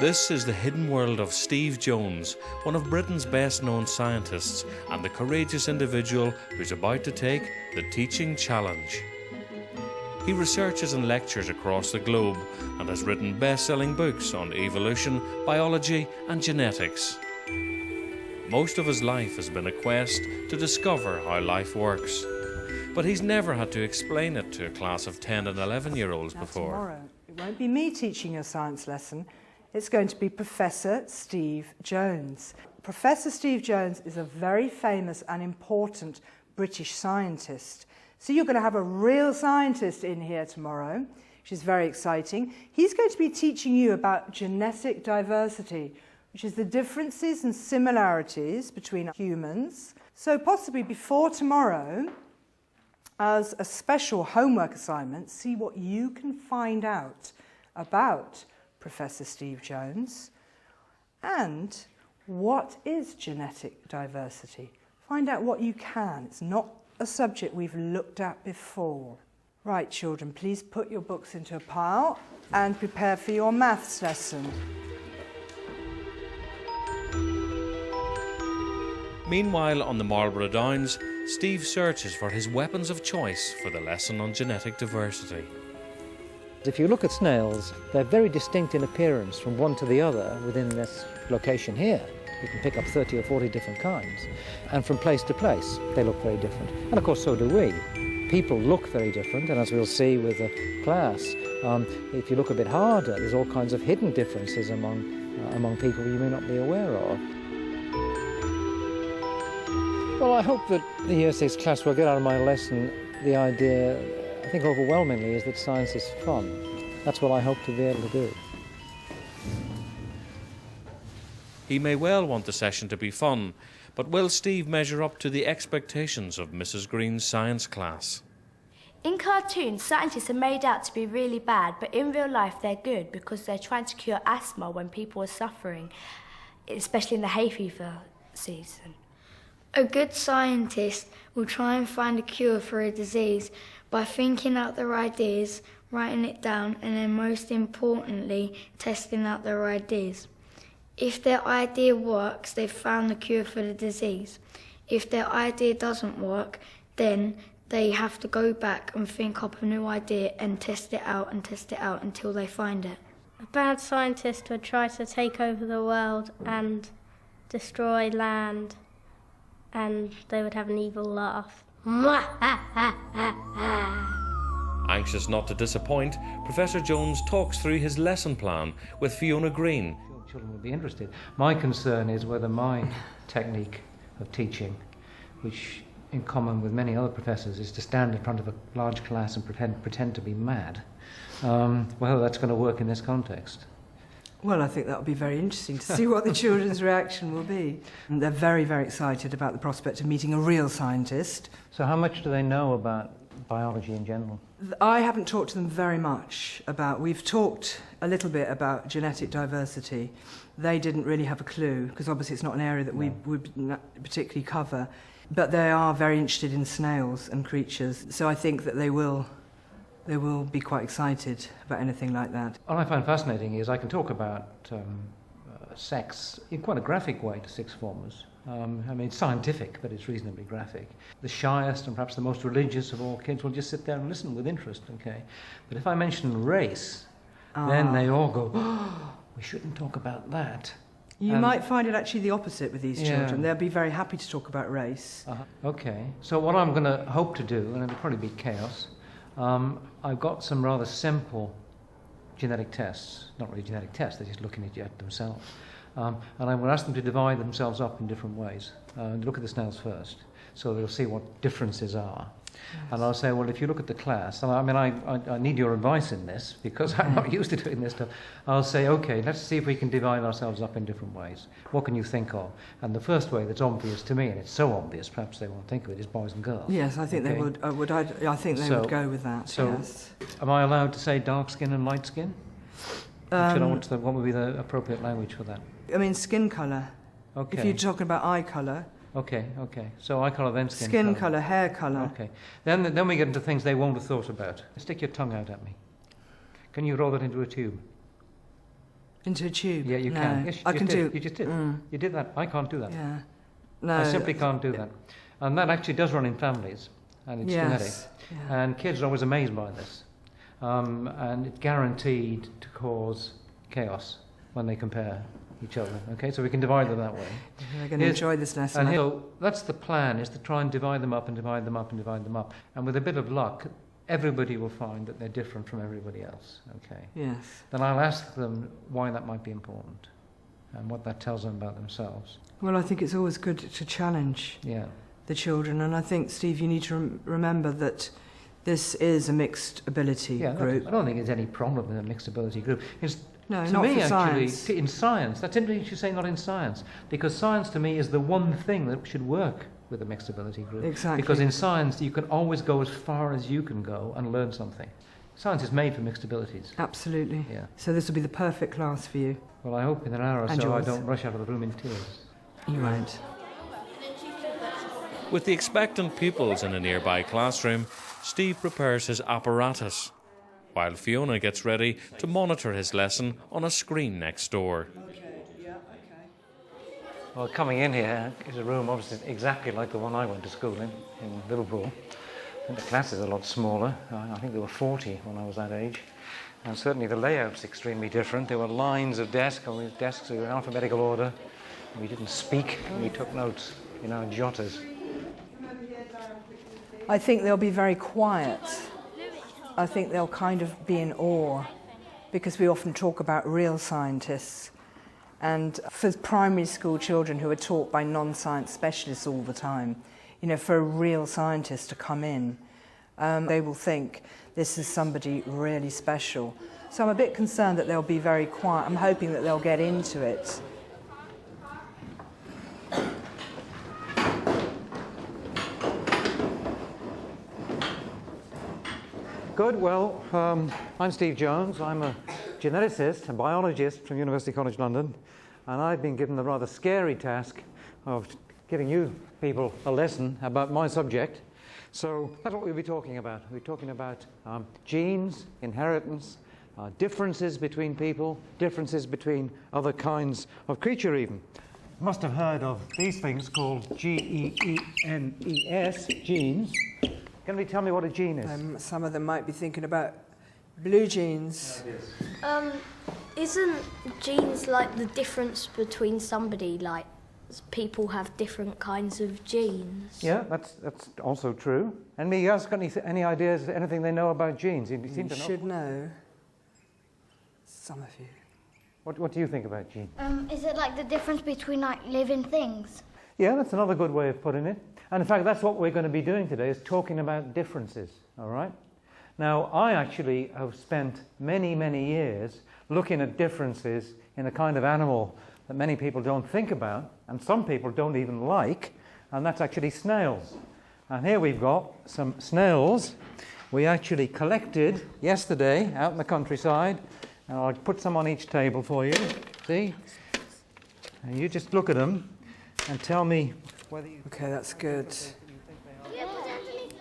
This is the hidden world of Steve Jones, one of Britain's best-known scientists and the courageous individual who's about to take the teaching challenge. He researches and lectures across the globe and has written best-selling books on evolution, biology and genetics. Most of his life has been a quest to discover how life works. But he's never had to explain it to a class of 10 and 11-year-olds before. Tomorrow, it won't be me teaching your science lesson. It's going to be Professor Steve Jones. Professor Steve Jones is a very famous and important British scientist. So you're going to have a real scientist in here tomorrow, which is very exciting. He's going to be teaching you about genetic diversity, which is the differences and similarities between humans. So possibly before tomorrow, as a special homework assignment, see what you can find out about Professor Steve Jones and what is genetic diversity. Find out what you can. It's not a subject we've looked at before. Right, children, please put your books into a pile and prepare for your maths lesson. Meanwhile, on the Marlborough Downs, Steve searches for his weapons of choice for the lesson on genetic diversity. If you look at snails, they're very distinct in appearance from one to the other within this location here. You can pick up 30 or 40 different kinds. And from place to place, they look very different. And of course, so do we. People look very different, and as we'll see with the class, if you look a bit harder, there's all kinds of hidden differences among people you may not be aware of. Well, I hope that the Year 6 class will get out of my lesson the idea, I think overwhelmingly, is that science is fun. That's what I hope to be able to do. He may well want the session to be fun, but will Steve measure up to the expectations of Mrs. Green's science class? In cartoons, scientists are made out to be really bad, but in real life they're good because they're trying to cure asthma when people are suffering, especially in the hay fever season. A good scientist will try and find a cure for a disease by thinking out their ideas, writing it down, and then most importantly, testing out their ideas. If their idea works, they've found the cure for the disease. If their idea doesn't work, then they have to go back and think up a new idea and test it out until they find it. A bad scientist would try to take over the world and destroy land, and they would have an evil laugh. Anxious not to disappoint, Professor Jones talks through his lesson plan with Fiona Green. Children will be interested. My concern is whether my technique of teaching, which in common with many other professors is to stand in front of a large class and pretend to be mad, whether that's going to work in this context. Well, I think that will be very interesting to see what the children's reaction will be. And they're very, very excited about the prospect of meeting a real scientist. So how much do they know about biology in general? I haven't talked to them very much about... We've talked a little bit about genetic diversity. They didn't really have a clue, because obviously it's not an area that we would particularly cover. But they are very interested in snails and creatures, so I think that they will be quite excited about anything like that. What I find fascinating is I can talk about sex in quite a graphic way to sixth formers. I mean, it's scientific, but it's reasonably graphic. The shyest and perhaps the most religious of all kids will just sit there and listen with interest, okay? But if I mention race, then they all go, oh, we shouldn't talk about that. You might find it actually the opposite with these children. They'll be very happy to talk about race. Okay, so what I'm going to hope to do, and it'll probably be chaos, I've got some rather simple genetic tests, not really genetic tests, they're just looking at themselves. And I'm going to ask them to divide themselves up in different ways. Look at the snails first, so they'll see what differences are. Yes. And I'll say, well, if you look at the class, and I mean, I need your advice in this, because I'm not used to doing this stuff. I'll say, okay, let's see if we can divide ourselves up in different ways. What can you think of? And the first way that's obvious to me, and it's so obvious, perhaps they won't think of it, is boys and girls. Yes, I think they would. I think they would go with that, so yes. Am I allowed to say dark skin and light skin? What would be the appropriate language for that? I mean, skin colour. Okay. If you're talking about eye colour. Okay. So eye colour, then skin colour, hair colour. Okay. Then we get into things they won't have thought about. Stick your tongue out at me. Can you roll that into a tube? Into a tube? Yeah, you no. can. Yes, I can do. You just did. You did that. I can't do that. Yeah. No. I simply can't do that. And that actually does run in families, and it's genetic. Yeah. And kids are always amazed by this. And it's guaranteed to cause chaos when they compare each other. Okay, so we can divide them that way. They're going to enjoy this lesson. And so that's the plan, is to try and divide them up and divide them up and divide them up. And with a bit of luck, everybody will find that they're different from everybody else. Okay. Yes. Then I'll ask them why that might be important and what that tells them about themselves. Well, I think it's always good to challenge the children, and I think, Steve, you need to remember that this is a mixed ability group. I don't think there's any problem with a mixed ability group. No, to not me, for actually, science. In science, that's interesting you say not in science, because science to me is the one thing that should work with a mixed ability group. Exactly. Because in science, you can always go as far as you can go and learn something. Science is made for mixed abilities. Absolutely. Yeah. So this will be the perfect class for you. Well, I hope in an hour or And so I yours. don't rush out of the room in tears. You won't. With the expectant pupils in a nearby classroom, Steve prepares his apparatus, while Fiona gets ready to monitor his lesson on a screen next door. Well, coming in here is a room obviously exactly like the one I went to school in Liverpool. I think the class is a lot smaller. I think there were 40 when I was that age. And certainly the layout's extremely different. There were lines of desks, and these desks were in alphabetical order. We didn't speak, we took notes in our jotters. I think they'll be very quiet. I think they'll kind of be in awe, because we often talk about real scientists. And for primary school children who are taught by non-science specialists all the time, you know, for a real scientist to come in, they will think this is somebody really special. So I'm a bit concerned that they'll be very quiet. I'm hoping that they'll get into it. Good, well, I'm Steve Jones. I'm a geneticist, a biologist from University College London, and I've been given the rather scary task of giving you people a lesson about my subject. So that's what we'll be talking about. We'll be talking about genes, inheritance, differences between people, differences between other kinds of creature even. You must have heard of these things called G-E-N-E-S, genes. Can you tell me what a gene is? Some of them might be thinking about blue jeans. Isn't genes like the difference between somebody, like people have different kinds of genes? Yeah, that's also true. And you guys got any ideas, anything they know about genes? You seem to know. Should know. Some of you. What do you think about genes? Is it like the difference between like living things? Yeah, that's another good way of putting it. And in fact, that's what we're going to be doing today, is talking about differences, all right? Now, I actually have spent many, many years looking at differences in a kind of animal that many people don't think about, and some people don't even like, and that's actually snails. And here we've got some snails we actually collected yesterday out in the countryside, and I'll put some on each table for you, see? And you just look at them and tell me whether you... Okay, that's good.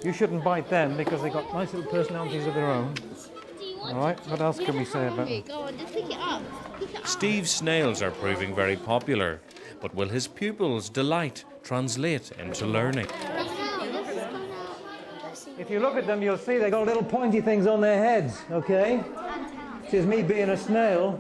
You shouldn't bite them because they've got nice little personalities of their own. All right, what else can we say about them? Go on, just pick it up. Steve's snails are proving very popular, but will his pupils' delight translate into learning? If you look at them, you'll see they've got little pointy things on their heads, okay? This is me being a snail.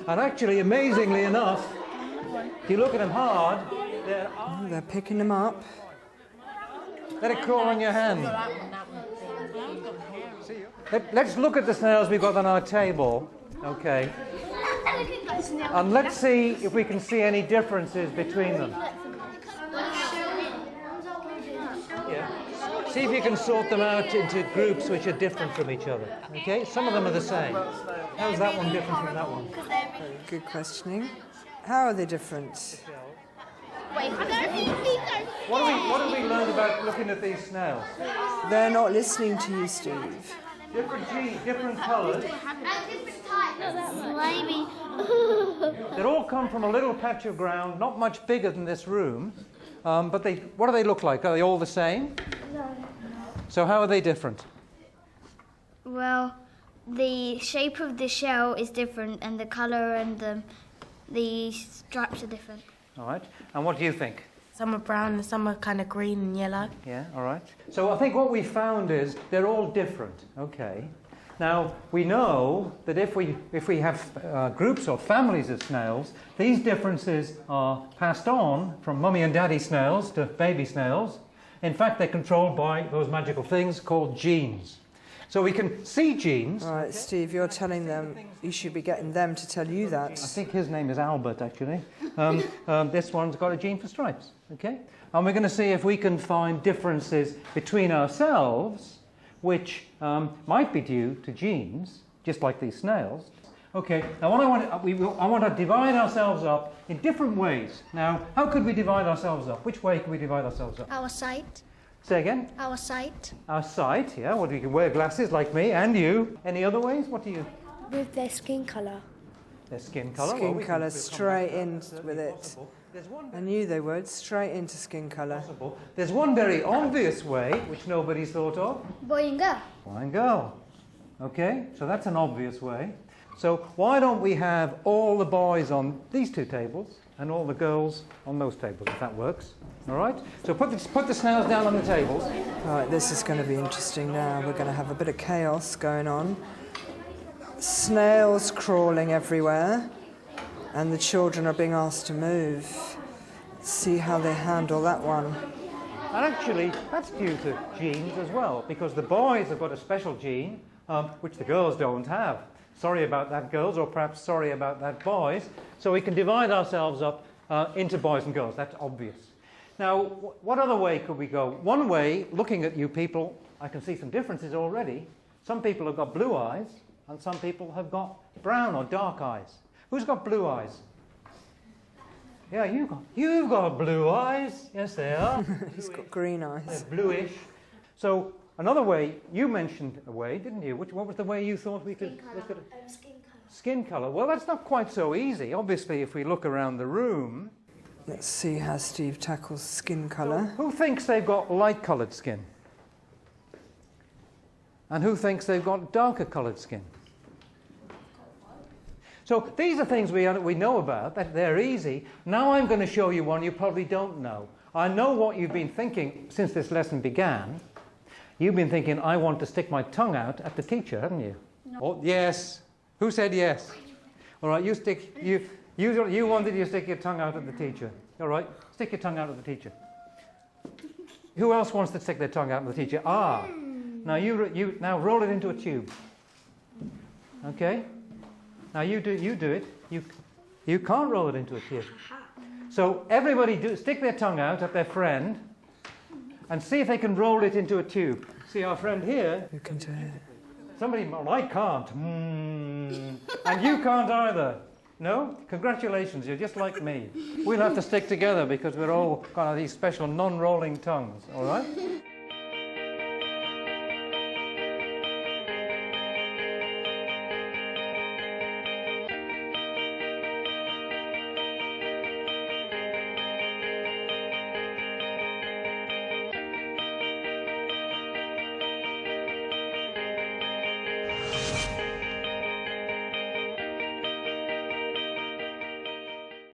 And actually, amazingly enough, if you look at them hard, They're picking them up. let it crawl on your hand. Let's look at the snails we've got on our table, okay? And let's see if we can see any differences between them. Yeah. See if you can sort them out into groups which are different from each other, okay? Some of them are the same. How's that one different from that one? Good questioning. How are they different? What have we learned about looking at these snails? They're not listening to you, Steve. Different genes, different colours. Slimy. They all come from a little patch of ground, not much bigger than this room. But what do they look like? Are they all the same? No. So how are they different? Well, the shape of the shell is different and the colour and the stripes are different. All right. And what do you think? Some are brown and some are kind of green and yellow. Yeah, all right. So I think what we found is they're all different. Okay. Now, we know that if we have groups or families of snails, these differences are passed on from mummy and daddy snails to baby snails. In fact, they're controlled by those magical things called genes. So we can see genes. All right, Steve, you're telling them, you should be getting them to tell you that. I think his name is Albert, actually. This one's got a gene for stripes, okay? And we're going to see if we can find differences between ourselves, which might be due to genes, just like these snails. Okay, now what I want to divide ourselves up in different ways. Now, how could we divide ourselves up? Which way could we divide ourselves up? Our sight. Say again? Our sight. Our sight, yeah. Well, you can wear glasses like me and you. Any other ways? What do you? With their skin colour. Their skin colour. Skin colour, straight in with it. I knew they would, straight into skin colour. There's one very obvious way, which nobody's thought of. Boy and girl. Boy and girl. Okay, so that's an obvious way. So why don't we have all the boys on these two tables and all the girls on those tables, if that works. All right? So put the snails down on the tables. All right, this is going to be interesting now. We're going to have a bit of chaos going on. Snails crawling everywhere, and the children are being asked to move. Let's see how they handle that one. And actually, that's due to genes as well, because the boys have got a special gene, which the girls don't have. Sorry about that, girls, or perhaps sorry about that, boys. So we can divide ourselves up into boys and girls. That's obvious. Now, what other way could we go? One way, looking at you people, I can see some differences already. Some people have got blue eyes, and some people have got brown or dark eyes. Who's got blue eyes? Yeah, you've got blue eyes. Yes, they are. He's got green eyes. They're bluish. So another way, you mentioned a way, didn't you? What was the way you thought we could look at it? Skin colour. Skin colour. Well, that's not quite so easy. Obviously, if we look around the room. Let's see how Steve tackles skin colour. Who thinks they've got light-coloured skin? And who thinks they've got darker-coloured skin? So these are things we know about, that they're easy. Now I'm going to show you one you probably don't know. I know what you've been thinking since this lesson began. You've been thinking, I want to stick my tongue out at the teacher, haven't you? No. Oh, yes. Who said yes? All right, you wanted to stick your tongue out at the teacher. All right, stick your tongue out at the teacher. Who else wants to stick their tongue out at the teacher? Ah. Now you now roll it into a tube. Okay? Now you do it. You can't roll it into a tube. So everybody stick their tongue out at their friend and see if they can roll it into a tube. See our friend here? Who can do it? Somebody, well, I can't. And you can't either. No? Congratulations, you're just like me. We'll have to stick together because we're all got these special non-rolling tongues, all right?